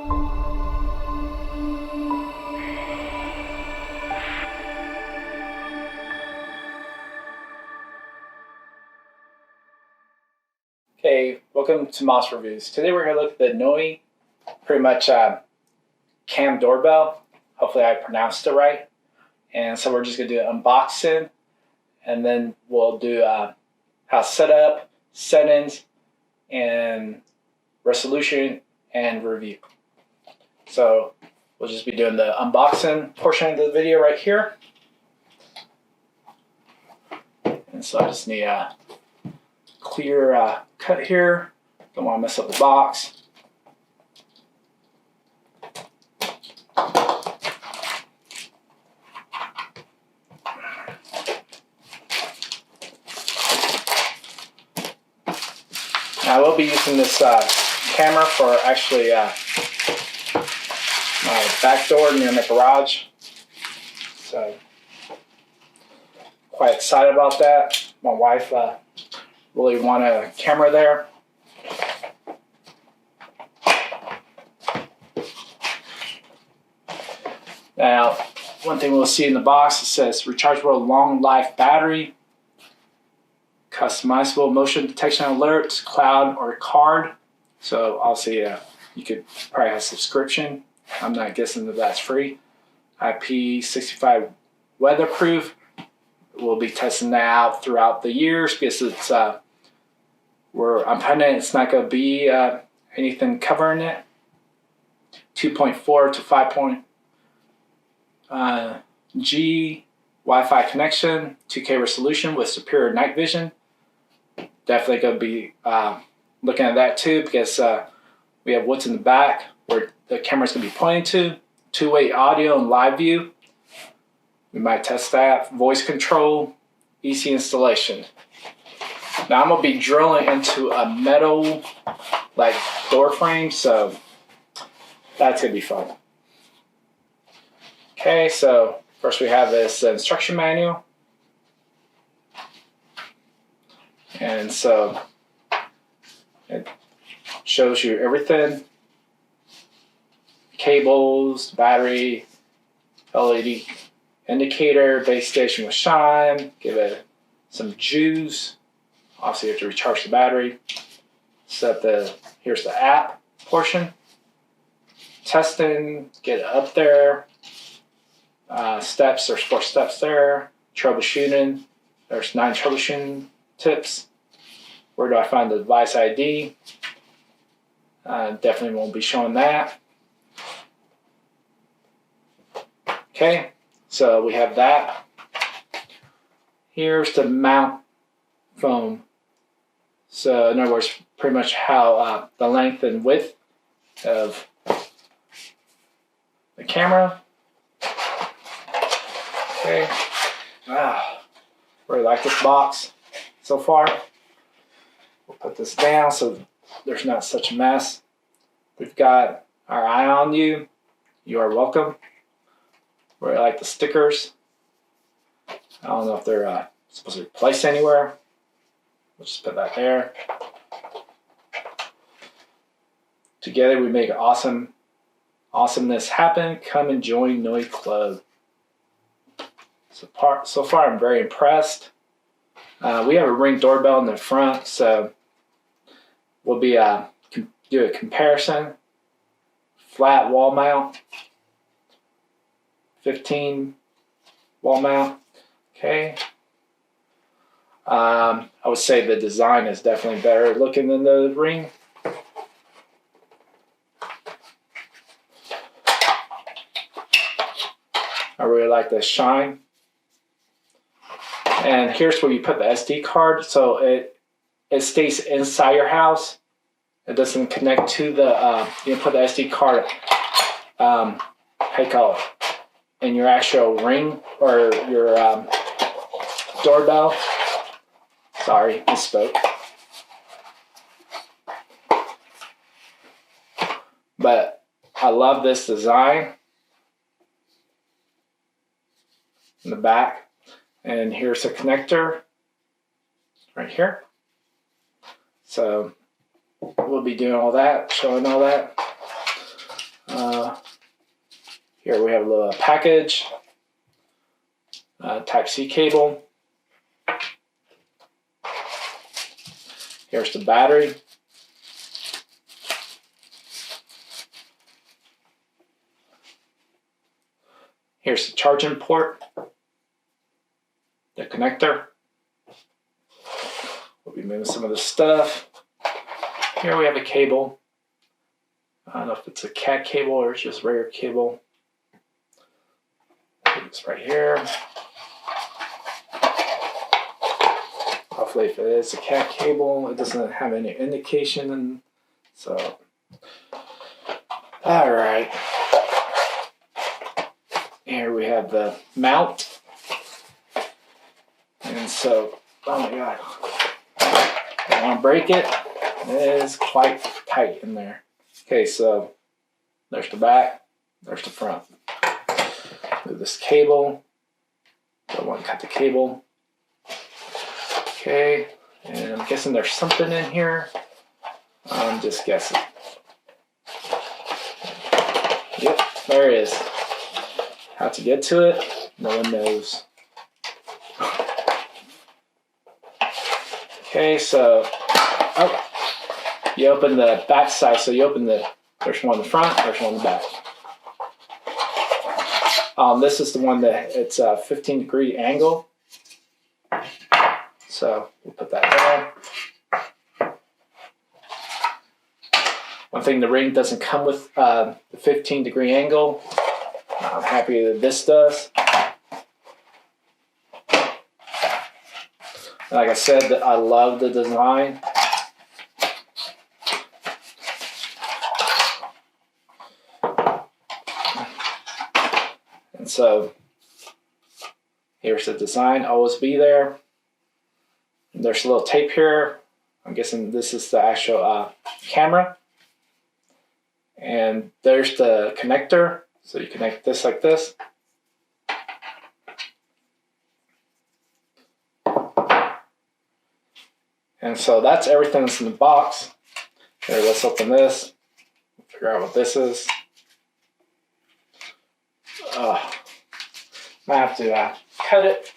Hey, welcome to Moss Reviews. Today we're going to look at the Nooie, pretty much cam doorbell. Hopefully I pronounced it right. And so we're just going to do an unboxing, and then we'll do how setup, settings, and resolution and review. So we'll just be doing the unboxing portion of the video right here. And so I just need a clear cut here. Don't want to mess up the box. I will be using this camera for actually my back door near my garage. So quite excited about that. My wife really want a camera there. Now, one thing we'll see in the box, it says rechargeable long life battery, customizable motion detection alerts, cloud or card. So obviously you could probably have a subscription. I'm not guessing that that's free. IP65 weatherproof. We'll be testing that out throughout the years because it's I'm finding it's not going to be anything covering it. 2.4 to 5.0 G Wi-Fi connection, 2K resolution with superior night vision. Definitely going to be looking at that too because we have what's in the back where the camera's going to be pointing to. Two-way audio and live view. We might test that. Voice control, easy installation. Now I'm going to be drilling into a metal like door frame, so that's going to be fun. Okay, so first we have this instruction manual. And so it shows you everything. Cables, battery, LED indicator, base station with Chime, give it some juice. Obviously you have to recharge the battery. Here's the app portion. Testing, get it up there. Steps, there's 4 steps there. Troubleshooting, there's 9 troubleshooting tips. Where do I find the device ID? Definitely won't be showing that. Okay, so we have that. Here's the mount foam. So in other words, pretty much how the length and width of the camera. Okay, really like this box so far. We'll put this down so there's not such a mess. We've got our eye on you. You are welcome. Really like the stickers. I don't know if they're supposed to be placed anywhere. We'll just put that there. Together we make awesomeness happen. Come and join Nooie Club. So far I'm very impressed. We have a Ring Doorbell in the front, so we'll be do a comparison. Flat wall mount. 15 wall mount. Okay. I would say the design is definitely better looking than the Ring. I really like the shine. And here's where you put the SD card, so it stays inside your house. It doesn't connect to the. You can put the SD card. How you call it? In your actual Ring or your doorbell. Sorry, misspoke. But I love this design in the back. And here's a connector right here. So we'll be doing all that, showing all that. Here we have a little package, Type-C cable. Here's the battery. Here's the charging port, the connector. We'll be moving some of the stuff. Here we have a cable. I don't know if it's a CAT cable or it's just regular cable. It's right here. Hopefully if it is a CAT cable, it doesn't have any indication. So, all right. Here we have the mount. And so, oh my God. I don't want to break it. It is quite tight in there. Okay, so there's the back, there's the front. Move this cable. Don't want to cut the cable. Okay, and I'm guessing there's something in here. I'm just guessing. Yep, there it is. How to get to it, no one knows. Okay, so you open the back side, so you open there's one in the front, there's one in the back. This is the one that it's a 15-degree angle. So we'll put that there. One thing, the Ring doesn't come with the 15-degree angle. I'm happy that this does. Like I said, I love the design. And so here's the design, always be there. And there's a little tape here. I'm guessing this is the actual camera. And there's the connector. So you connect this like this. And so that's everything that's in the box. Here, let's open this. Figure out what this is. I have to cut it.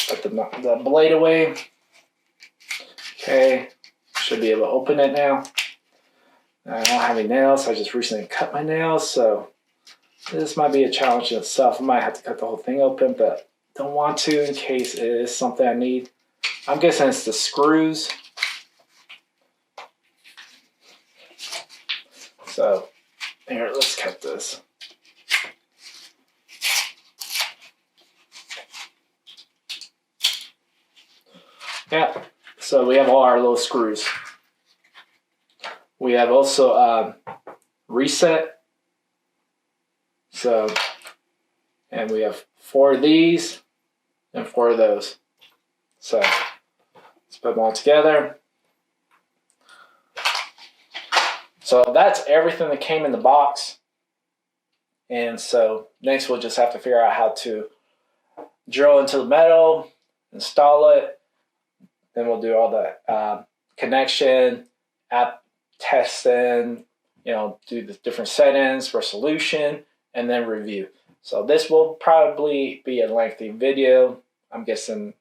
Put the blade away. Okay, should be able to open it now. I don't have any nails, so I just recently cut my nails, so this might be a challenge in itself. I might have to cut the whole thing open, but don't want to in case it is something I need. I'm guessing it's the screws. So here, let's cut this. Yeah, so we have all our little screws. We have also reset. So, and we have 4 of these and 4 of those. So let's put them all together. So that's everything that came in the box. And so next we'll just have to figure out how to drill into the metal, install it. Then we'll do all the connection, app testing, do the different settings, resolution, and then review. So this will probably be a lengthy video. I'm guessing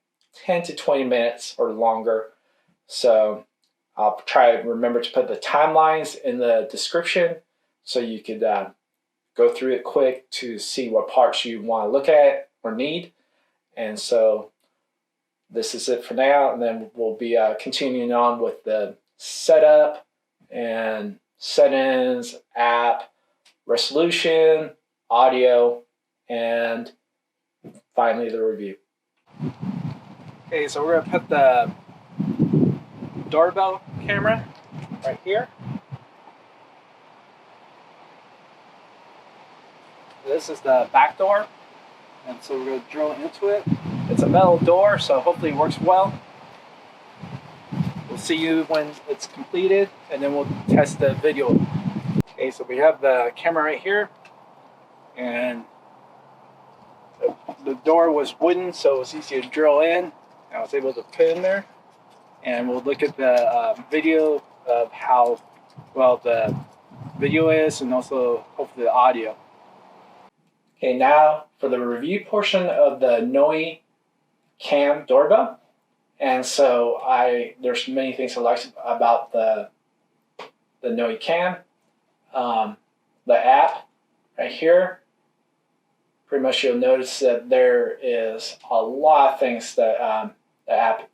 10 to 20 minutes or longer. So I'll try to remember to put the timelines in the description so you could go through it quick to see what parts you want to look at or need. And so this is it for now, and then we'll be continuing on with the setup and settings, app, resolution, audio, and finally the review. Okay, so we're going to put the doorbell camera right here. This is the back door, and so we're going to drill into it. It's a metal door, so hopefully it works well. We'll see you when it's completed, and then we'll test the video. Okay, so we have the camera right here. and the door was wooden, so it was easy to drill in. I was able to put in there, and we'll look at the video of how well the video is, and also hopefully the audio. Okay, now for the review portion of the Nooie Cam doorbell. And so there's many things I like about the Nooie Cam. The app right here, pretty much you'll notice that there is a lot of things that the app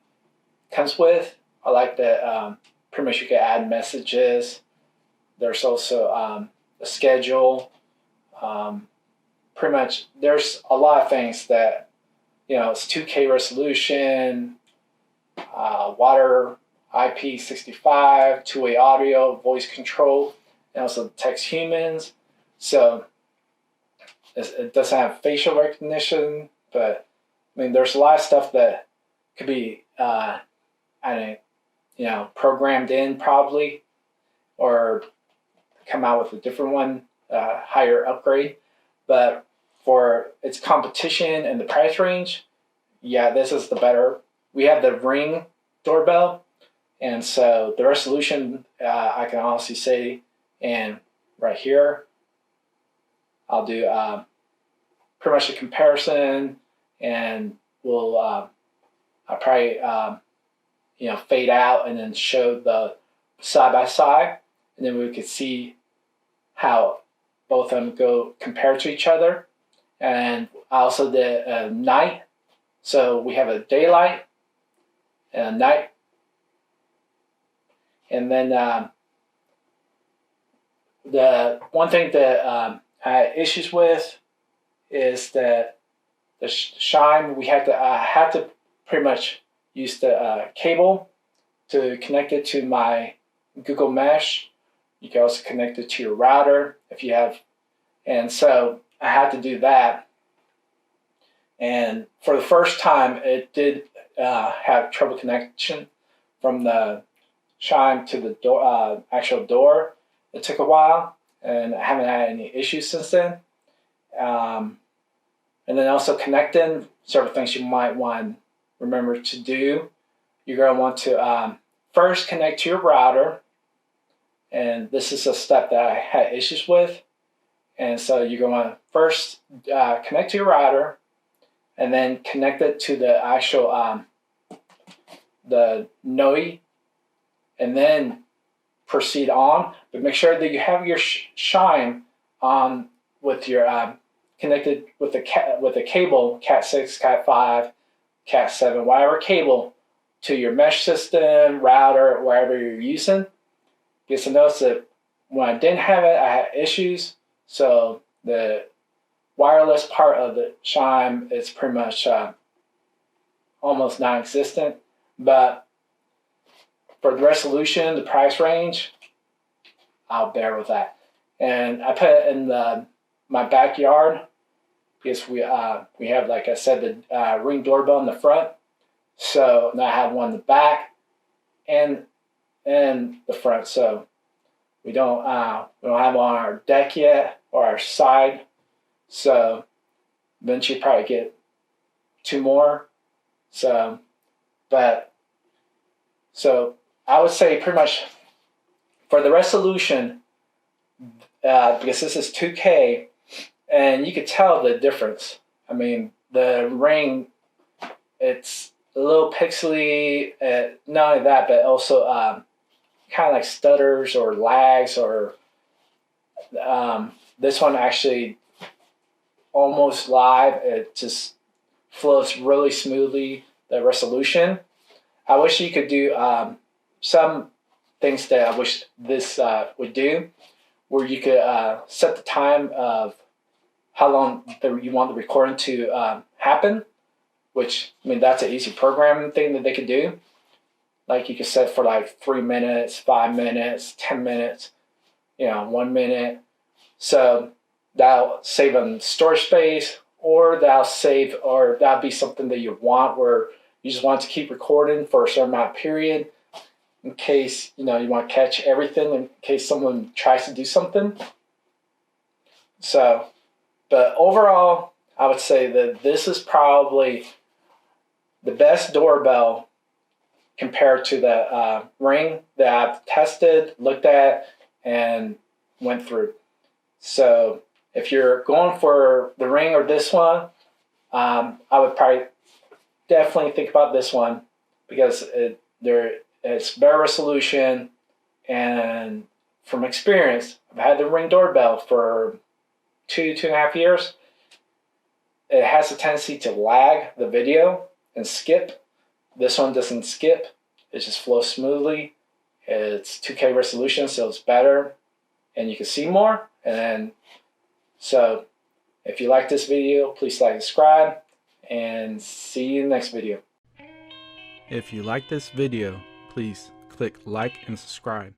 comes with. I like that pretty much you can add messages. There's also a schedule. Pretty much there's a lot of things that, it's 2K resolution, water IP65, two-way audio, voice control, and also text humans. So it doesn't have facial recognition, but there's a lot of stuff that could be programmed in probably, or come out with a different one, higher upgrade. But for its competition and the price range, yeah, this is the better. We have the Ring Doorbell, and so the resolution, I can honestly say, and right here, I'll do pretty much a comparison, and we'll I'll probably fade out and then show the side by side, and then we could see how both of them go compared to each other. And I also did night, so we have a daylight and a night, and then the one thing that I had issues with is that the Chime, we had to pretty much use the cable to connect it to my Google Mesh. You can also connect it to your router if you have, and so I had to do that. And for the first time, it did have trouble connection from the Chime to the door, actual door. It took a while, and I haven't had any issues since then. And then also connecting, several things you might want to remember to do. You're going to want to first connect to your router, and this is a step that I had issues with. And so you're going to first connect to your router, and then connect it to the actual the Nooie, and then proceed on. But make sure that you have your Chime on with your connected with the cable, Cat 6, Cat 5, Cat 7, whatever cable, to your mesh system, router, wherever you're using. Because I noticed that when I didn't have it, I had issues. So the wireless part of the Chime is pretty much almost non-existent. But for the resolution, the price range, I'll bear with that. And I put it in my backyard because we have, like I said, the Ring Doorbell in the front. So now I have one in the back and the front. So we don't have it on our deck yet or our side. So eventually probably get two more. So I would say pretty much for the resolution, because this is 2K, and you could tell the difference. The Ring, it's a little pixely, not only that, but also kind of like stutters or lags, or this one actually almost live. It just flows really smoothly, the resolution. I wish you could do some things that I wish this would do, where you could set the time of how long you want the recording to happen, which, that's an easy programming thing that they could do. Like you could set for like 3 minutes, 5 minutes, 10 minutes, 1 minute. So that'll save on storage space, or that'll be something that you want where you just want to keep recording for a certain amount of period in case, you want to catch everything in case someone tries to do something. So, But overall, I would say that this is probably the best doorbell compared to the Ring that I've tested, looked at, and went through. So if you're going for the Ring or this one, I would probably definitely think about this one because it's better resolution, and from experience, I've had the Ring doorbell for 2.5 years. It has a tendency to lag the video and skip. This one doesn't skip. It just flows smoothly. It's 2K resolution, so it's better, and you can see more. And so if you like this video, please like and subscribe, and see you in the next video. If you like this video, please click like and subscribe.